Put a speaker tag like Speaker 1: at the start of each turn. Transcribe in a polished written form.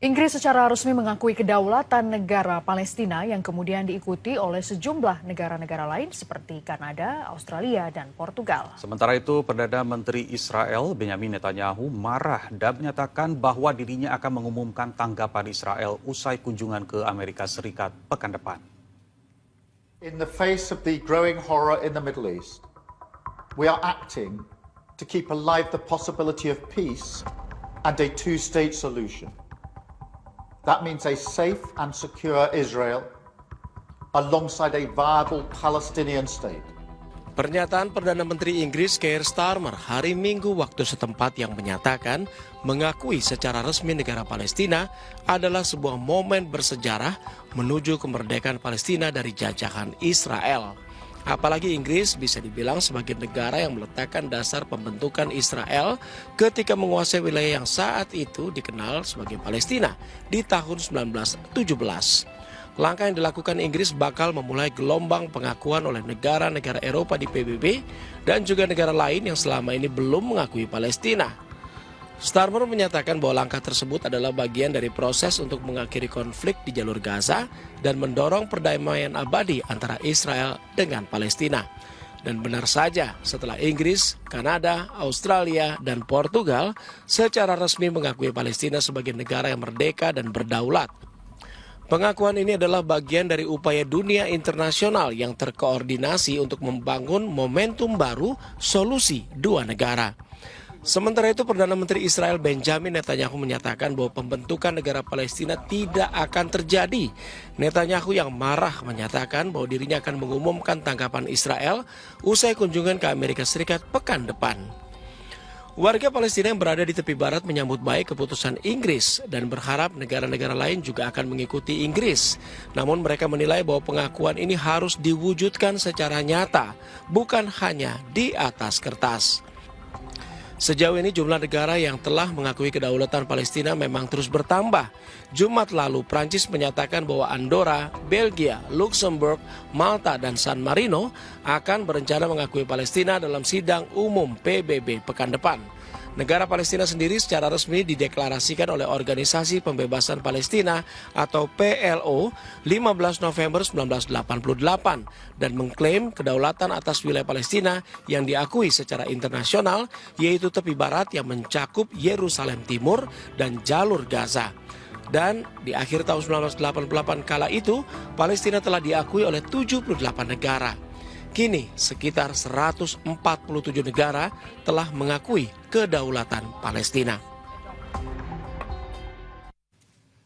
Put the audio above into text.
Speaker 1: Inggris secara resmi mengakui kedaulatan negara Palestina yang kemudian diikuti oleh sejumlah negara-negara lain seperti Kanada, Australia, dan Portugal.
Speaker 2: Sementara itu, Perdana Menteri Israel Benjamin Netanyahu marah dan menyatakan bahwa dirinya akan mengumumkan tanggapan Israel usai kunjungan ke Amerika Serikat pekan depan.
Speaker 3: In the face of the growing horror in the Middle East, we are acting to keep alive the possibility of peace and a two-state solution. That means a safe and secure Israel alongside a viable Palestinian state.
Speaker 4: Pernyataan Perdana Menteri Inggris Keir Starmer hari Minggu waktu setempat yang menyatakan mengakui secara resmi negara Palestina adalah sebuah momen bersejarah menuju kemerdekaan Palestina dari jajahan Israel. Apalagi Inggris bisa dibilang sebagai negara yang meletakkan dasar pembentukan Israel ketika menguasai wilayah yang saat itu dikenal sebagai Palestina di tahun 1917. Langkah yang dilakukan Inggris bakal memulai gelombang pengakuan oleh negara-negara Eropa di PBB dan juga negara lain yang selama ini belum mengakui Palestina. Starmer menyatakan bahwa langkah tersebut adalah bagian dari proses untuk mengakhiri konflik di jalur Gaza dan mendorong perdamaian abadi antara Israel dengan Palestina. Dan benar saja, setelah Inggris, Kanada, Australia, dan Portugal secara resmi mengakui Palestina sebagai negara yang merdeka dan berdaulat. Pengakuan ini adalah bagian dari upaya dunia internasional yang terkoordinasi untuk membangun momentum baru solusi dua negara. Sementara itu, Perdana Menteri Israel Benjamin Netanyahu menyatakan bahwa pembentukan negara Palestina tidak akan terjadi. Netanyahu yang marah menyatakan bahwa dirinya akan mengumumkan tanggapan Israel usai kunjungan ke Amerika Serikat pekan depan. Warga Palestina yang berada di tepi barat menyambut baik keputusan Inggris dan berharap negara-negara lain juga akan mengikuti Inggris. Namun mereka menilai bahwa pengakuan ini harus diwujudkan secara nyata, bukan hanya di atas kertas. Sejauh ini jumlah negara yang telah mengakui kedaulatan Palestina memang terus bertambah. Jumat lalu Prancis menyatakan bahwa Andorra, Belgia, Luxembourg, Malta, dan San Marino akan berencana mengakui Palestina dalam sidang umum PBB pekan depan. Negara Palestina sendiri secara resmi dideklarasikan oleh Organisasi Pembebasan Palestina atau PLO 15 November 1988 dan mengklaim kedaulatan atas wilayah Palestina yang diakui secara internasional, yaitu tepi barat yang mencakup Yerusalem Timur dan jalur Gaza. Dan di akhir tahun 1988 kala itu, Palestina telah diakui oleh 78 negara. Kini sekitar 147 negara telah mengakui kedaulatan Palestina.